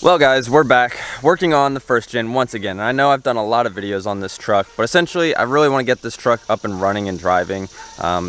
Well guys, we're back working on the first gen once again. And I know I've done a lot of videos on this truck, but essentially I really want to get this truck up and running and driving.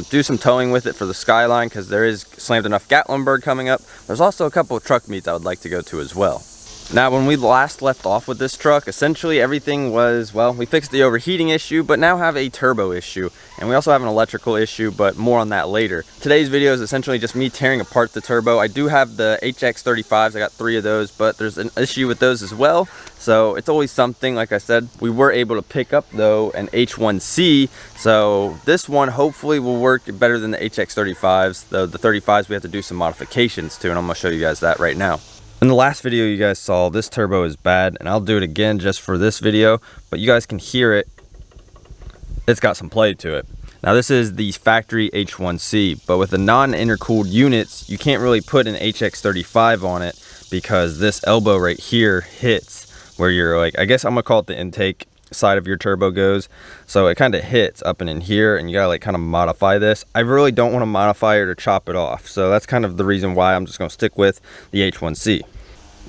Do some towing with it for the Skyline because there is Slammed Enough Gatlinburg coming up. There's also a couple of truck meets I would like to go to as well. Now when we last left off with this truck, essentially everything was, well, we fixed the overheating issue, but now have a turbo issue. And we also have an electrical issue, but more on that later. Today's video is essentially just me tearing apart the turbo. I do have the HX35s, I got 3 of those, but there's an issue with those as well. So it's always something. Like I said, we were able to pick up though an H1C. So this one hopefully will work better than the HX35s, though the 35s we have to do some modifications to, and I'm gonna show you guys that right now. In the last video you guys saw, this turbo is bad, and I'll do it again just for this video, but you guys can hear it. It's got some play to it. Now this is the factory H1C, but with the non-intercooled units, you can't really put an HX35 on it because this elbow right here hits where you're like, I guess I'm gonna call it the intake side of your turbo goes. So it kind of hits up and in here, and you gotta like kind of modify this. I really don't want to modify it or chop it off. So that's kind of the reason why I'm just gonna stick with the H1C.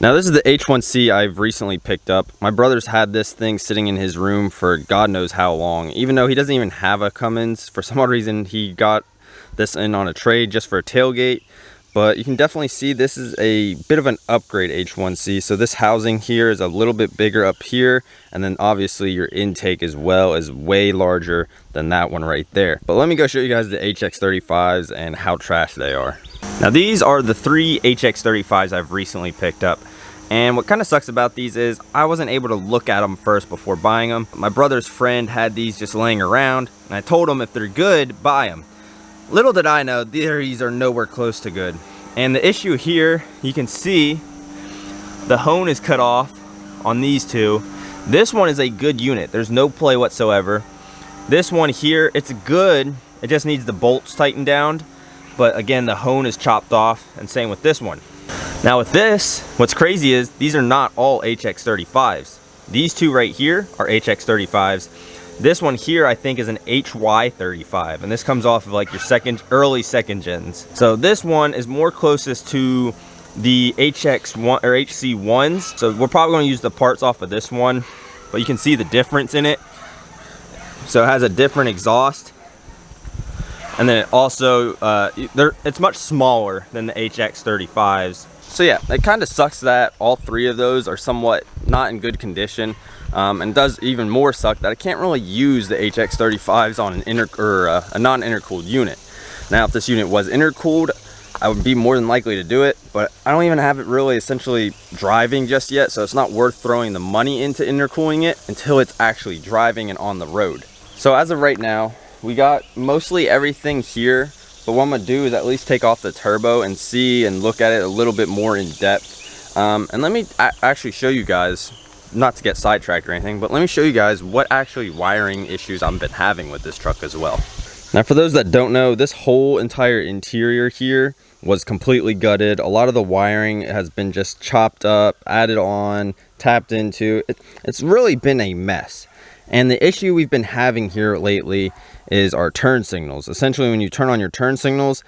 Now this is the H1C I've recently picked up. My brother's had this thing sitting in his room for God knows how long. Even though he doesn't even have a Cummins, for some odd reason he got this in on a trade just for a tailgate. But you can definitely see this is a bit of an upgrade H1C. So this housing here is a little bit bigger up here. And then obviously your intake as well is way larger than that one right there. But let me go show you guys the HX35s and how trash they are. Now these are the 3 HX35s I've recently picked up. And what kind of sucks about these is I wasn't able to look at them first before buying them. My brother's friend had these just laying around, and I told him if they're good, buy them. Little did I know, these are nowhere close to good. And the issue here, you can see the hone is cut off on these two. This one is a good unit. There's no play whatsoever. This one here, it's good. It just needs the bolts tightened down. But again, the hone is chopped off, and same with this one. Now with this, what's crazy is these are not all HX35s. These two right here are HX35s. This one here I think is an HY35, and this comes off of like your early second gens. So this one is more closest to the HX1 or HC1s. So we're probably going to use the parts off of this one, but you can see the difference in it. So it has a different exhaust. And then it also, it's much smaller than the HX35s. So yeah, it kind of sucks that all 3 of those are somewhat not in good condition. And does even more suck that I can't really use the HX35s on an a non-intercooled unit. Now if this unit was intercooled, I would be more than likely to do it, but I don't even have it really essentially driving just yet, so it's not worth throwing the money into intercooling it until it's actually driving and on the road. So as of right now, we got mostly everything here, but what I'm gonna do is at least take off the turbo and see and look at it a little bit more in depth. And let me actually show you guys, not to get sidetracked or anything, but let me show you guys what actually wiring issues I've been having with this truck as well. Now for those that don't know, this whole entire interior here was completely gutted. A lot of the wiring has been just chopped up, added on, tapped into. It's really been a mess. And the issue we've been having here lately is our turn signals. Essentially, when you turn on your turn signals,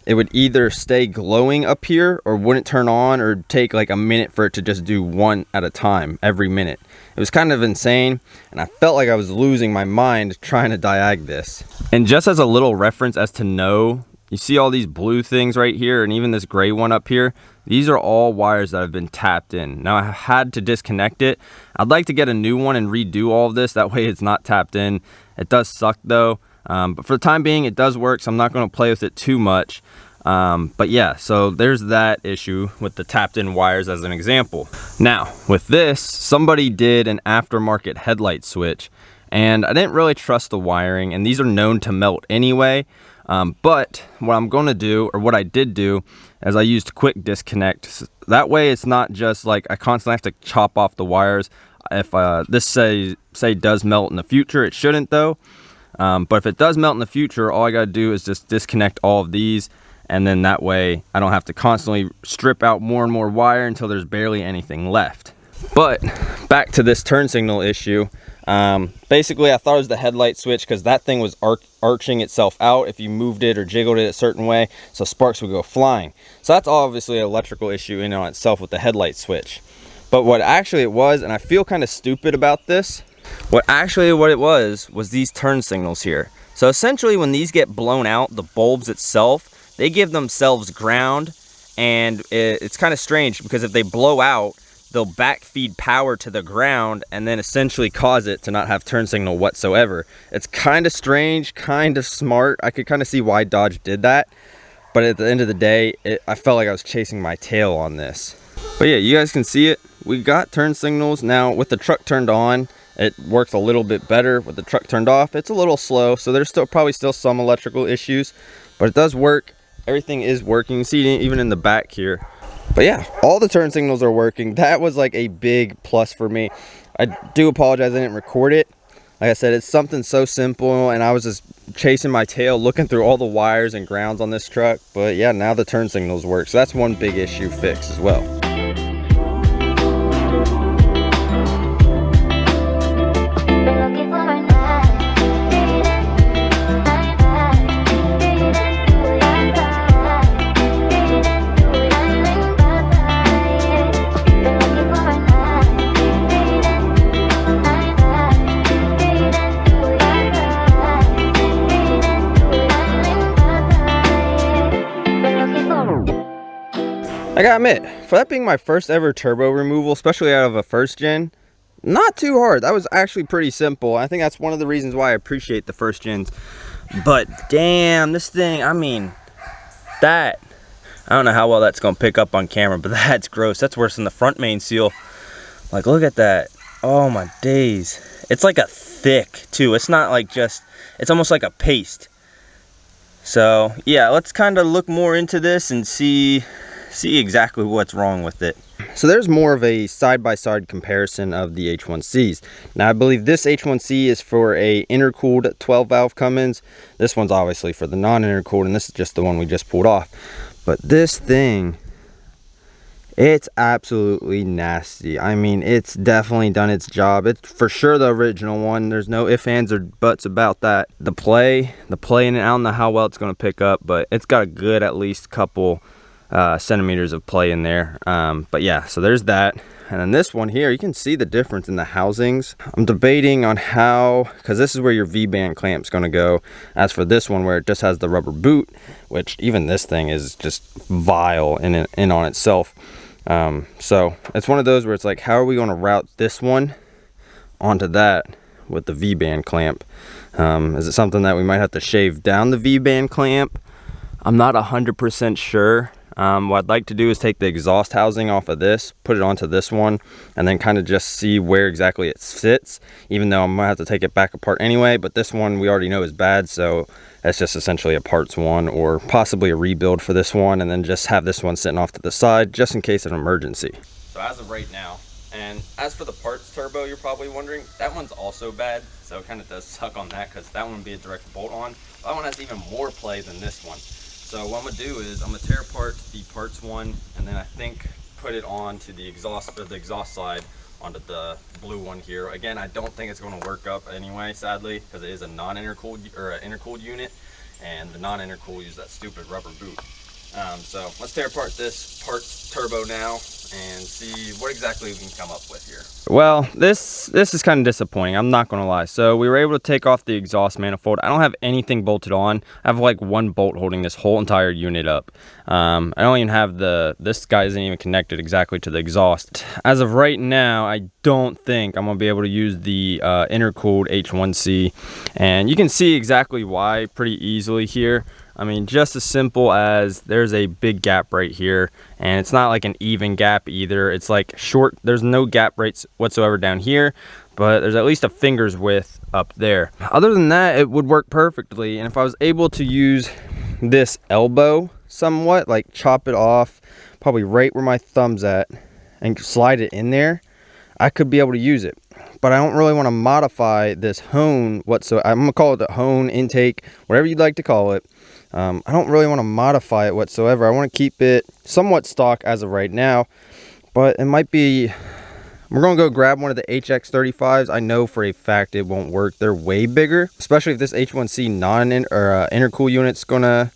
it would either stay glowing up here or wouldn't turn on, or take like a minute for it to just do one at a time every minute. It was kind of insane, and I felt like I was losing my mind trying to diag this. And just as a little reference as to know, you see all these blue things right here, and even this gray one up here, these are all wires that have been tapped in. Now I had to disconnect it. I'd like to get a new one and redo all of this, that way it's not tapped in. It does suck though, but for the time being it does work, so I'm not going to play with it too much. But yeah, so there's that issue with the tapped in wires as an example. Now with this, somebody did an aftermarket headlight switch, and I didn't really trust the wiring, and these are known to melt anyway. But what I'm going to do, or what I did do, is I used quick disconnect. That way it's not just like I constantly have to chop off the wires. If this say does melt in the future, it shouldn't though. But if it does melt in the future, all I got to do is just disconnect all of these, and then that way I don't have to constantly strip out more and more wire until there's barely anything left. But back to this turn signal issue. Basically I thought it was the headlight switch because that thing was arching itself out if you moved it or jiggled it a certain way, so sparks would go flying. So that's obviously an electrical issue in and on itself with the headlight switch. But what actually it was, and I feel kind of stupid about this, what it was these turn signals here. So essentially when these get blown out, the bulbs itself, they give themselves ground, and it's kind of strange because if they blow out, they'll backfeed power to the ground and then essentially cause it to not have turn signal whatsoever. It's kind of strange, kind of smart. I could kind of see why Dodge did that. But at the end of the day, I felt like I was chasing my tail on this. But yeah, you guys can see it. We got turn signals. Now with the truck turned on, it works a little bit better. With the truck turned off, it's a little slow. So there's probably still some electrical issues, but it does work. Everything is working. You see it even in the back here. But yeah, all the turn signals are working. That was like a big plus for me. I do apologize I didn't record it. Like I said, it's something so simple, and I was just chasing my tail looking through all the wires and grounds on this truck. But yeah, now the turn signals work. So that's one big issue fixed as well. I gotta admit, for that being my first ever turbo removal, especially out of a first gen, not too hard. That was actually pretty simple. I think that's one of the reasons why I appreciate the first gens. But damn, this thing, I mean, I don't know how well that's gonna pick up on camera, but that's gross. That's worse than the front main seal. Like, look at that. Oh my days. It's like a thick too. It's not like just, it's almost like a paste. So yeah, let's kind of look more into this and see exactly what's wrong with it. So there's more of a side-by-side comparison of the H1Cs. Now I believe this H1C is for a intercooled 12 valve Cummins. This one's obviously for the non-intercooled, and this is just the one we just pulled off. But this thing, it's absolutely nasty. I mean, it's definitely done its job. It's for sure the original one. There's no ifs, ands, or buts about that. The play in it, I don't know how well it's going to pick up, but it's got a good at least couple centimeters of play in there. But yeah, so there's that. And then this one here, you can see the difference in the housings. I'm debating on how, because this is where your V-band clamp's going to go. As for this one, where it just has the rubber boot, which even this thing is just vile in on itself. So it's one of those where it's like, how are we going to route this one onto that with the V-band clamp? Is it something that we might have to shave down the V-band clamp? I'm not 100% sure. What I'd like to do is take the exhaust housing off of this, put it onto this one, and then kind of just see where exactly it sits, even though I'm gonna have to take it back apart anyway. But this one we already know is bad, so that's just essentially a parts one, or possibly a rebuild for this one, and then just have this one sitting off to the side just in case of an emergency. So as of right now, and as for the parts turbo, you're probably wondering, that one's also bad, so it kind of does suck on that, because that one would be a direct bolt on. That one has even more play than this one. So what I'm gonna do is I'm gonna tear apart the parts one, and then I think put it on to the exhaust, or the exhaust side onto the blue one here. Again, I don't think it's gonna work up anyway, sadly, because it is a non-intercooled or an intercooled unit, and the non-intercooled use that stupid rubber boot. So let's tear apart this parts turbo now and see what exactly we can come up with here. Well, this is kind of disappointing, I'm not gonna lie. So we were able to take off the exhaust manifold. I don't have anything bolted on. I have like one bolt holding this whole entire unit up. I don't even have this guy isn't even connected exactly to the exhaust. As of right now, I don't think I'm gonna be able to use the intercooled H1C, and you can see exactly why pretty easily here. I mean, just as simple as there's a big gap right here, and it's not like an even gap either. It's like short, there's no gap rates whatsoever down here, but there's at least a finger's width up there. Other than that, it would work perfectly. And if I was able to use this elbow somewhat, like chop it off probably right where my thumb's at and slide it in there, I could be able to use it. But I don't really want to modify this hone whatsoever. I'm gonna call it the hone, intake, whatever you'd like to call it. I don't really want to modify it whatsoever. I want to keep it somewhat stock as of right now, but it might be, we're going to go grab one of the HX35s. I know for a fact it won't work. They're way bigger, especially if this H1C intercool unit's going to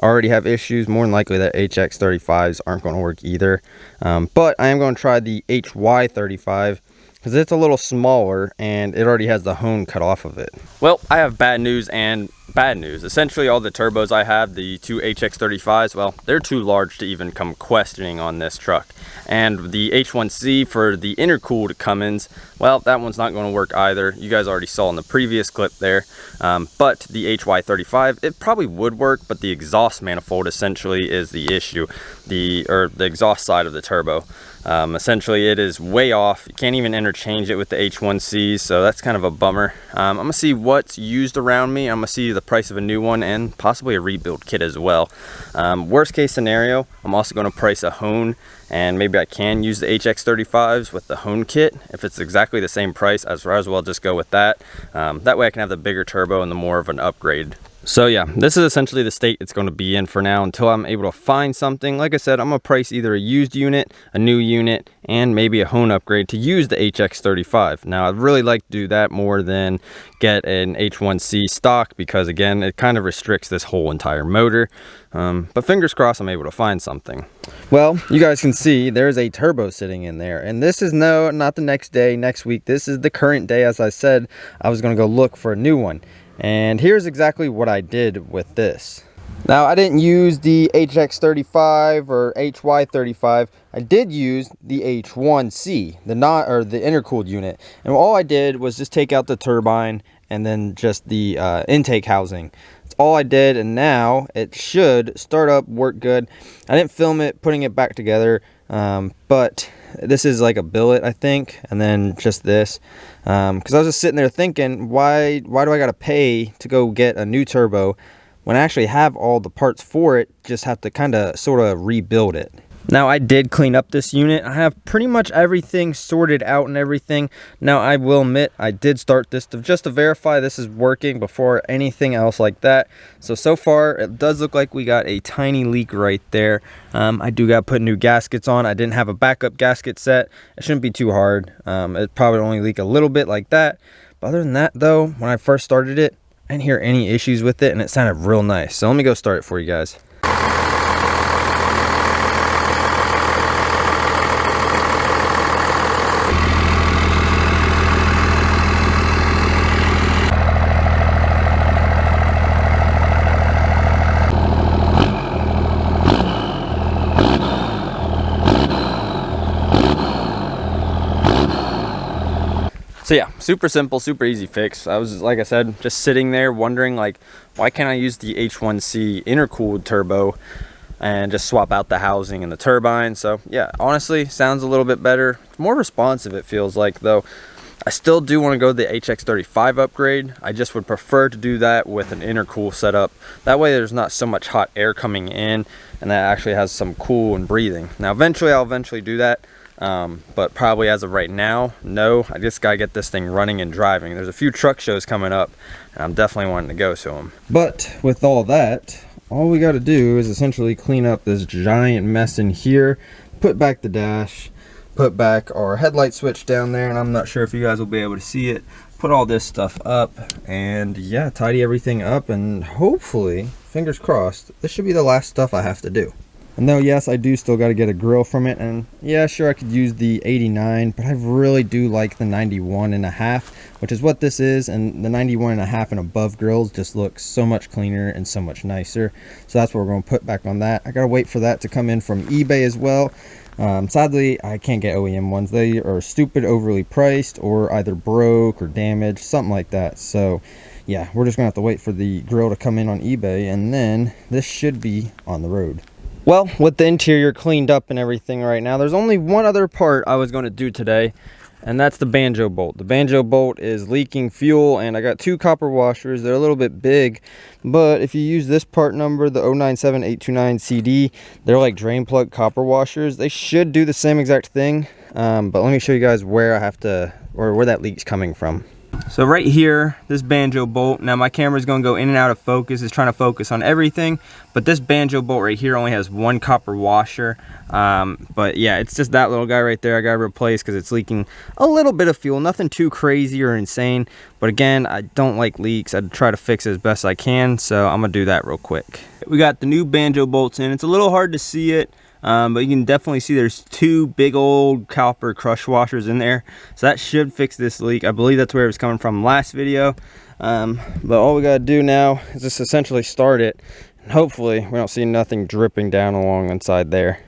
already have issues, more than likely that HX35s aren't going to work either. But I am going to try the HY35 because it's a little smaller and it already has the hone cut off of it. Well, I have bad news and bad news. Essentially, all the turbos I have, the two HX35s, well, they're too large to even come questioning on this truck. And the H1C for the intercooled Cummins, well, that one's not going to work either. You guys already saw in the previous clip there. But the HY35, it probably would work, but the exhaust manifold essentially is the issue, the exhaust side of the turbo. Essentially, it is way off. You can't even interchange it with the H1Cs, so that's kind of a bummer. I'm gonna see what's used around me. I'm gonna see the price of a new one and possibly a rebuild kit as well. Worst case scenario, I'm also gonna price a hone, and maybe I can use the HX35s with the hone kit. If it's exactly the same price, I'd as well just go with that. That way I can have the bigger turbo and the more of an upgrade. So yeah, this is essentially the state it's going to be in for now until I'm able to find something. Like I said, I'm going to price either a used unit, a new unit, and maybe a hone upgrade to use the HX35. Now, I'd really like to do that more than get an H1C stock because, again, it kind of restricts this whole entire motor. But fingers crossed I'm able to find something. Well, you guys can see there's a turbo sitting in there. And this is not the next day, next week. This is the current day. As I said, I was going to go look for a new one. And here's exactly what I did with this. Now, I didn't use the HX35 or HY35. I did use the H1C, the intercooled unit. And all I did was just take out the turbine and then just the intake housing. That's all I did, and now it should start up, work good. I didn't film it putting it back together, but this is like a billet, I think, and then just this. Because I was just sitting there thinking, why do I gotta pay to go get a new turbo when I actually have all the parts for it, just have to kind of sort of rebuild it. Now, I did clean up this unit. I have pretty much everything sorted out and everything. Now, I will admit, I did start this just to verify this is working before anything else like that. So far, it does look like we got a tiny leak right there. I do got to put new gaskets on. I didn't have a backup gasket set. It shouldn't be too hard. It probably only leak a little bit like that. But other than that, though, when I first started it, I didn't hear any issues with it, and it sounded real nice. So let me go start it for you guys. So yeah, super simple, super easy fix. I was, like I said, just sitting there wondering, like, why can't I use the H1C intercooled turbo and just swap out the housing and the turbine? So yeah, honestly, sounds a little bit better. It's more responsive, it feels like, though. I still do want to go the HX35 upgrade. I just would prefer to do that with an intercool setup. That way there's not so much hot air coming in, and that actually has some cool and breathing. Now, I'll eventually do that. But probably as of right now, no. I just gotta get this thing running and driving. There's a few truck shows coming up, and I'm definitely wanting to go to them. But with all that, all we gotta do is essentially clean up this giant mess in here, put back the dash, put back our headlight switch down there, and I'm not sure if you guys will be able to see it. Put all this stuff up, and yeah, tidy everything up, and hopefully, fingers crossed, this should be the last stuff I have to do. And though, yes, I do still got to get a grill from it, and yeah, sure, I could use the 89, but I really do like the 91.5, which is what this is, and the 91.5 and above grills just look so much cleaner and so much nicer. So that's what we're going to put back on that. I got to wait for that to come in from eBay as well. Sadly, I can't get OEM ones. They are stupid, overly priced, or either broke or damaged, something like that. So yeah, we're just going to have to wait for the grill to come in on eBay, and then this should be on the road. Well, with the interior cleaned up and everything right now, there's only one other part I was going to do today, and that's the banjo bolt. The banjo bolt is leaking fuel, and I got two copper washers. They're a little bit big, but if you use this part number, the 097829CD, they're like drain plug copper washers. They should do the same exact thing, but let me show you guys where I have to, or where that leak's coming from. So right here, this banjo bolt, now my camera's gonna go in and out of focus, it's trying to focus on everything, but this banjo bolt right here only has one copper washer. But yeah, it's just that little guy right there I gotta replace because it's leaking a little bit of fuel, nothing too crazy or insane. But again, I don't like leaks. I'd try to fix it as best I can, so I'm gonna do that real quick. We got the new banjo bolts in. It's a little hard to see it, but you can definitely see there's two big old copper crush washers in there, so that should fix this leak. I believe that's where it was coming from last video. But all we gotta do now is just essentially start it, and hopefully we don't see nothing dripping down along inside there.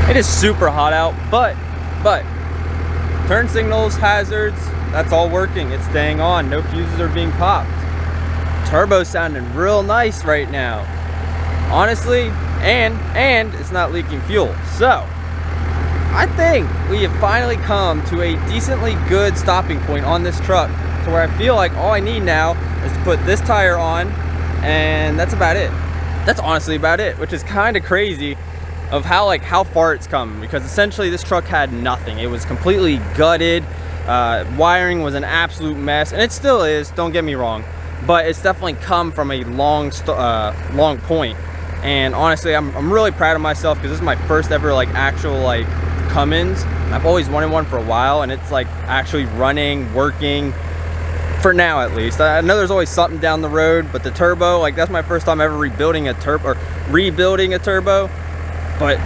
It is super hot out, but turn signals, hazards, that's all working. It's staying on. No fuses are being popped. Turbo's sounding real nice right now, honestly, and it's not leaking fuel. So I think we have finally come to a decently good stopping point on this truck, to where I feel like all I need now is to put this tire on, and that's about it. That's honestly about it, which is kind of crazy of how far it's come, because essentially this truck had nothing. It was completely gutted. Wiring was an absolute mess, and it still is, don't get me wrong, but it's definitely come from a long point. And honestly, I'm really proud of myself, because this is my first ever actual Cummins. I've always wanted one for a while, and it's actually running, working, for now at least. I know there's always something down the road, but the turbo, that's my first time ever rebuilding a turbo, but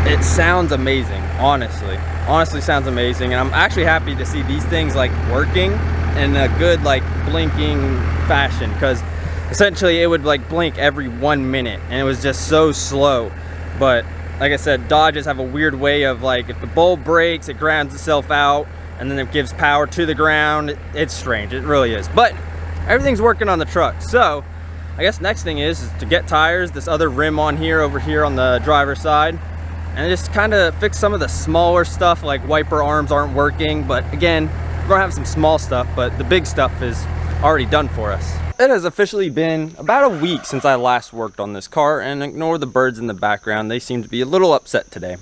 it sounds amazing. Honestly sounds amazing, and I'm actually happy to see these things working in a good blinking fashion, because essentially it would blink every 1 minute, and it was just so slow. But like I said, Dodges have a weird way of if the bulb breaks, it grounds itself out, and then it gives power to the ground. It's strange, it really is, but everything's working on the truck. So I guess next thing is to get tires, this other rim on here, over here on the driver's side, and just kind of fix some of the smaller stuff, like wiper arms aren't working. But again, we're gonna have some small stuff, but the big stuff is already done for us. It has officially been about a week since I last worked on this car, and ignore the birds in the background, they seem to be a little upset today.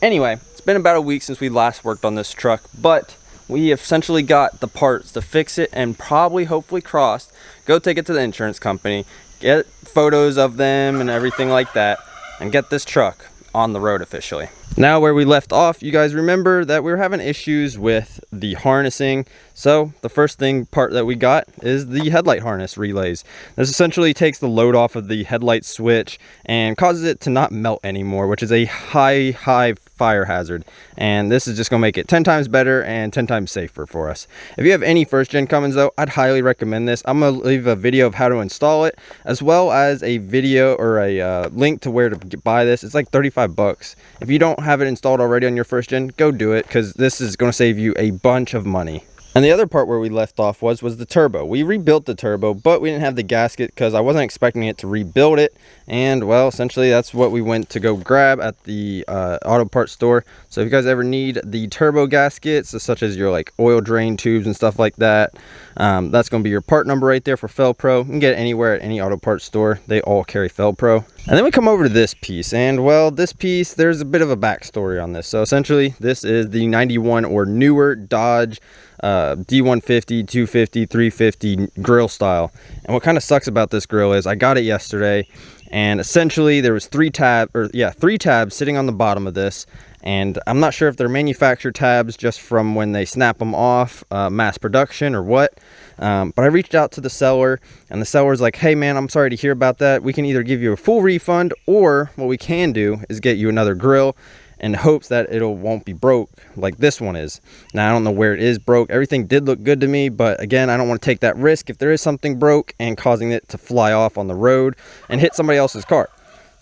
Anyway, it's been about a week since we last worked on this truck, but we essentially got the parts to fix it, and probably, hopefully crossed, go take it to the insurance company, get photos of them and everything like that, and get this truck on the road officially. Now, where we left off, you guys remember that we were having issues with the harnessing. So the first part that we got is the headlight harness relays. This essentially takes the load off of the headlight switch and causes it to not melt anymore, which is a high fire hazard. And this is just gonna make it 10 times better and 10 times safer for us. If you have any first gen Cummins though, I'd highly recommend this. I'm gonna leave a video of how to install it, as well as a video or a link to where to buy this. It's like 35 bucks. If you don't have it installed already on your first gen, go do it, because this is going to save you a bunch of money. And the other part where we left off was the turbo. We rebuilt the turbo, but we didn't have the gasket because I wasn't expecting it to rebuild it. And well, essentially that's what we went to go grab at the auto parts store. So if you guys ever need the turbo gaskets, such as your oil drain tubes and stuff like that, that's going to be your part number right there for Felpro. You can get it anywhere at any auto parts store. They all carry Felpro. And then we come over to this piece, and well, this piece, there's a bit of a backstory on this. So essentially this is the 91 or newer Dodge D150, 250, 350 grill style. And what kind of sucks about this grill is I got it yesterday, and essentially there was three tabs sitting on the bottom of this, and I'm not sure if they're manufacturer tabs just from when they snap them off, mass production or what. But I reached out to the seller, and the seller's like, hey man, I'm sorry to hear about that. We can either give you a full refund, or what we can do is get you another grill, in hopes that it won't be broke like this one is. Now, I don't know where it is broke. Everything did look good to me, but again, I don't want to take that risk if there is something broke and causing it to fly off on the road and hit somebody else's car.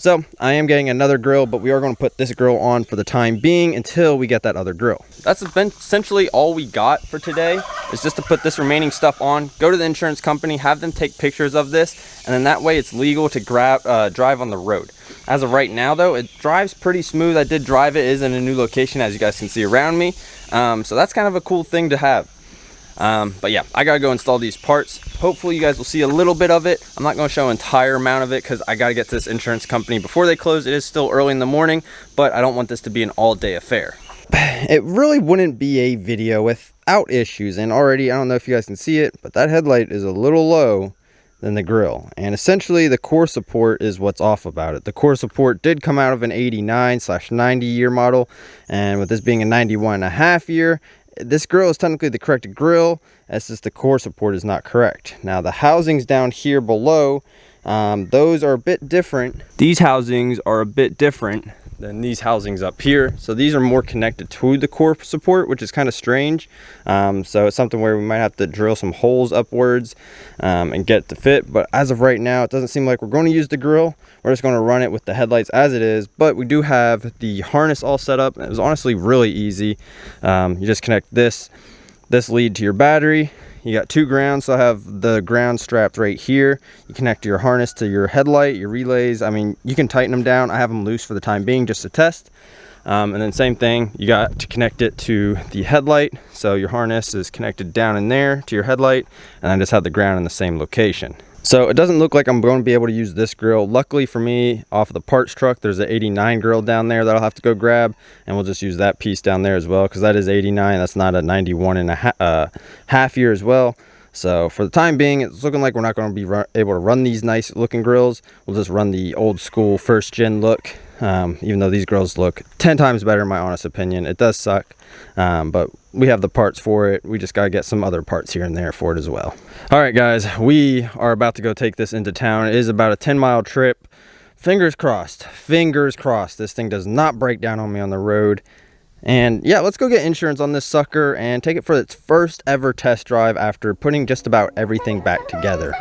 So I am getting another grill, but we are going to put this grill on for the time being until we get that other grill. That's been essentially all we got for today, is just to put this remaining stuff on, go to the insurance company, have them take pictures of this, and then that way it's legal to drive on the road. As of right now though, it drives pretty smooth. I did drive it. It is in a new location, as you guys can see around me. So that's kind of a cool thing to have. But yeah, I gotta go install these parts. Hopefully you guys will see a little bit of it. I'm not gonna show an entire amount of it because I gotta get to this insurance company before they close. It is still early in the morning, but I don't want this to be an all-day affair. It really wouldn't be a video without issues, and already, I don't know if you guys can see it, but that headlight is a little low than the grill, and essentially the core support is what's off about it. The core support did come out of an 89/90 year model, and with this being a 91.5 year, this grill is technically the correct grill. It's just the core support is not correct. Now the housings down here below, those are a bit different. These housings are a bit different than these housings up here. So these are more connected to the core support, which is kind of strange. So it's something where we might have to drill some holes upwards and get it to fit. But as of right now, it doesn't seem like we're going to use the grill. We're just going to run it with the headlights as it is. But we do have the harness all set up. It was honestly really easy. You just connect this lead to your battery. You got 2 grounds, so I have the ground strapped right here. You connect your harness to your headlight, your relays. I mean, you can tighten them down. I have them loose for the time being just to test. And then same thing, you got to connect it to the headlight. So your harness is connected down in there to your headlight, and I just have the ground in the same location. So it doesn't look like I'm going to be able to use this grill. Luckily for me, off of the parts truck, there's an 89 grill down there that I'll have to go grab, and we'll just use that piece down there as well, because that is 89. That's not a 91.5 year as well. So for the time being, it's looking like we're not going to be able to run these nice looking grills. We'll just run the old school first gen look, even though these grills look 10 times better in my honest opinion. It does suck, but we have the parts for it. We just got to get some other parts here and there for it as well. All right guys, we are about to go take this into town. It is about a 10-mile trip. Fingers crossed, this thing does not break down on me on the road. And yeah, let's go get insurance on this sucker and take it for its first ever test drive after putting just about everything back together.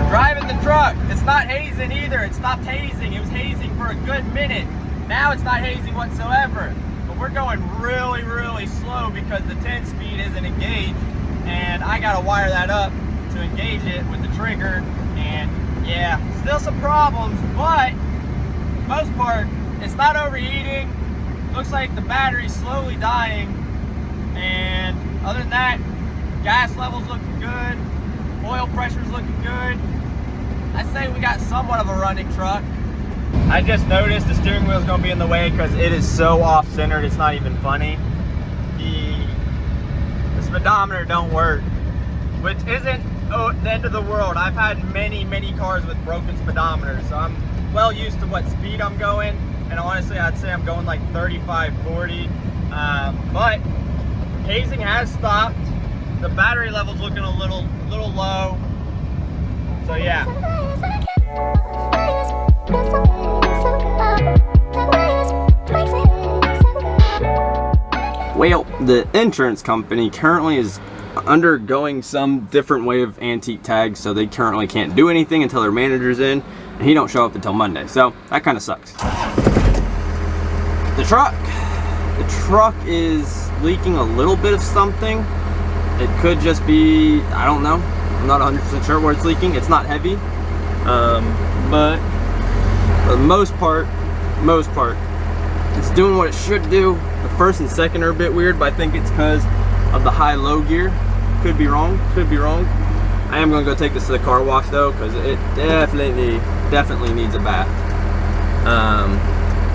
Driving the truck, it's not hazing either. It stopped hazing. It was hazing for a good minute. Now it's not hazing whatsoever. But we're going really, really slow because the 10-speed isn't engaged. And I gotta wire that up to engage it with the trigger. And yeah, still some problems, but for the most part, it's not overheating. Looks like the battery's slowly dying. And other than that, gas level's looking good. Oil pressure's looking good. I'd say we got somewhat of a running truck. I just noticed the steering wheel is going to be in the way because it is so off-centered, it's not even funny. The speedometer don't work, which isn't the end of the world. I've had many cars with broken speedometers, so I'm well used to what speed I'm going, and honestly I'd say I'm going like 35, 40. But hazing has stopped. The battery level's looking a little low. So yeah. Well, the insurance company currently is undergoing some different way of antique tags, so they currently can't do anything until their manager's in, and he don't show up until Monday. So that kind of sucks. The truck is leaking a little bit of something. It could just be, I don't know. I'm not 100% sure where it's leaking. It's not heavy, but for the most part, it's doing what it should do. The first and second are a bit weird, but I think it's because of the high-low gear. Could be wrong. I am going to go take this to the car wash though, because it definitely needs a bath.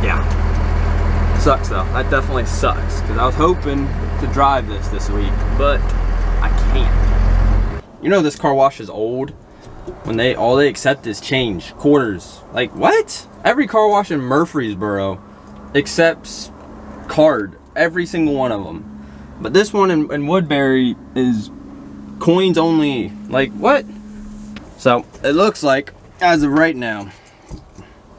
Yeah, sucks though. That definitely sucks, because I was hoping to drive this week, but I can't. You know this car wash is old when all they accept is change, quarters. Like what? Every car wash in Murfreesboro accepts card, every single one of them. But this one in Woodbury is coins only. Like what? So it looks like, as of right now,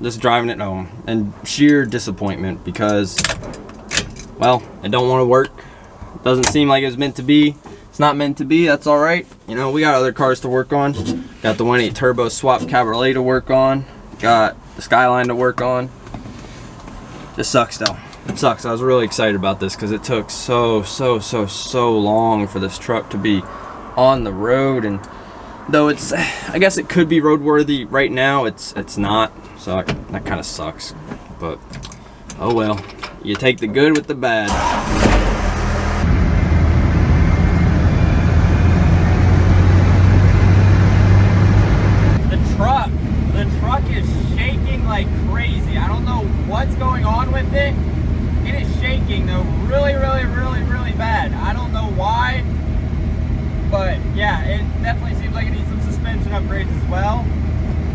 just driving it home and sheer disappointment because, well, it don't want to work. Doesn't seem like it was meant to be. It's not meant to be, that's all right. You know, we got other cars to work on. Got the 1.8 turbo swap Cabriolet to work on. Got the Skyline to work on. Just sucks though. It sucks. I was really excited about this because it took so long for this truck to be on the road, and though it's, I guess it could be roadworthy right now, it's not, so that kind of sucks, but oh well, you take the good with the bad. The truck is shaking like crazy. I don't know what's going on with it. It is shaking though really bad. I don't know why, but yeah, it definitely seems like it needs some suspension upgrades as well.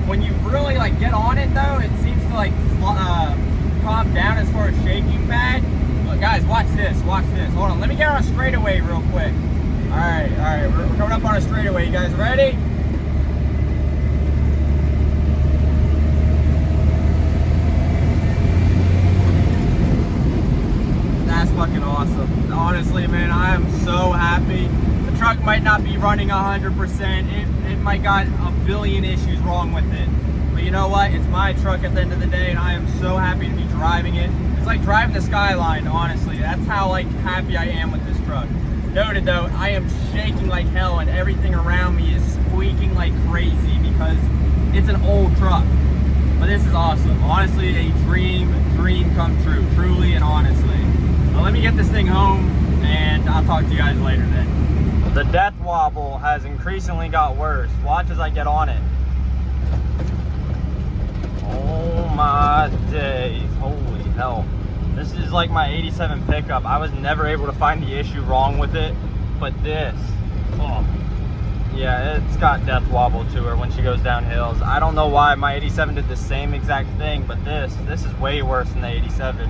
When you really like get on it though, it seems to like calm down as far as shaking bad. But guys, watch this, watch this. Hold on, let me get on a straightaway real quick. All right, we're coming up on a straightaway. You guys ready? That's fucking awesome. Honestly, man, I am so happy. The truck might not be running 100%. It might got a billion issues wrong with it. But you know what? It's my truck at the end of the day, and I am so happy to be driving it. It's like driving the Skyline, honestly. That's how like happy I am with this truck. Noted though, I am shaking like hell, and everything around me is squeaking like crazy because it's an old truck. But this is awesome. Honestly, a dream come true, truly and honestly. Well, let me get this thing home, and I'll talk to you guys later then. The death wobble has increasingly got worse. Watch as I get on it. Oh my days, holy hell. This is like my 87 pickup. I was never able to find the issue wrong with it, but this, oh. Yeah, it's got death wobble to her when she goes down hills. I don't know why my 87 did the same exact thing, but this is way worse than the 87.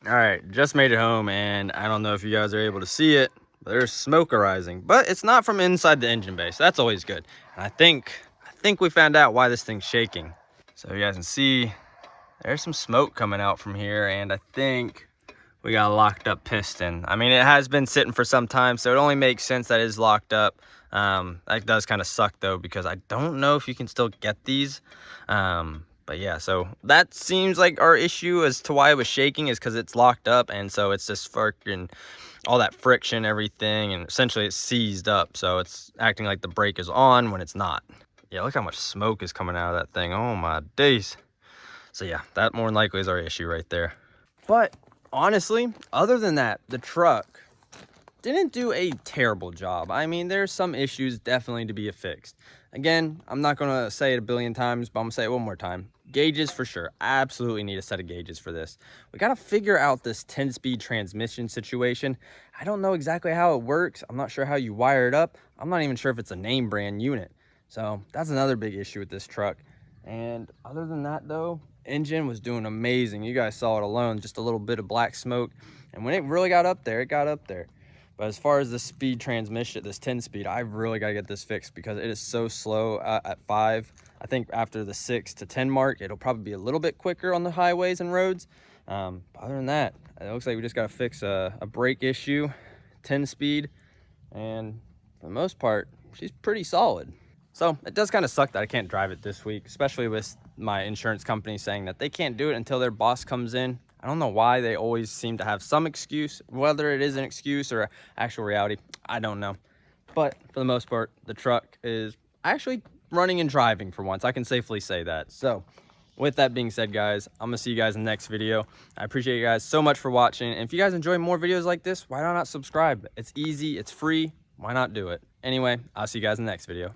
All right, just made it home, and I don't know if you guys are able to see it, but there's smoke arising, but it's not from inside the engine bay, so that's always good. And I think we found out why this thing's shaking. So you guys can see there's some smoke coming out from here, and I think we got a locked up piston. I mean, it has been sitting for some time, so it only makes sense that it is locked up. That does kind of suck though, because I don't know if you can still get these. But yeah, so that seems like our issue as to why it was shaking, is because it's locked up, and so it's just fucking all that friction, everything, and essentially it's seized up, so it's acting like the brake is on when it's not. Yeah, look how much smoke is coming out of that thing. Oh my days. So yeah, that more than likely is our issue right there. But honestly, other than that, the truck didn't do a terrible job. I mean, there's some issues definitely to be fixed. Again, I'm not gonna say it a billion times, but I'm gonna say it one more time. Gauges for sure. I absolutely need a set of gauges for this. We gotta figure out this 10-speed transmission situation. I don't know exactly how it works. I'm not sure how you wire it up. I'm not even sure if it's a name brand unit. So that's another big issue with this truck. And other than that though, engine was doing amazing. You guys saw it alone, just a little bit of black smoke. And when it really got up there, it got up there. But as far as the speed transmission, this 10-speed, I've really got to get this fixed because it is so slow at 5. I think after the 6 to 10 mark, it'll probably be a little bit quicker on the highways and roads. Other than that, it looks like we just got to fix a brake issue, 10-speed, and for the most part, she's pretty solid. So it does kind of suck that I can't drive it this week, especially with my insurance company saying that they can't do it until their boss comes in. I don't know why they always seem to have some excuse, whether it is an excuse or actual reality, I don't know. But for the most part, the truck is actually running and driving for once. I can safely say that. So with that being said, guys, I'm gonna see you guys in the next video. I appreciate you guys so much for watching. And if you guys enjoy more videos like this, why not subscribe? It's easy, it's free, why not do it? Anyway, I'll see you guys in the next video.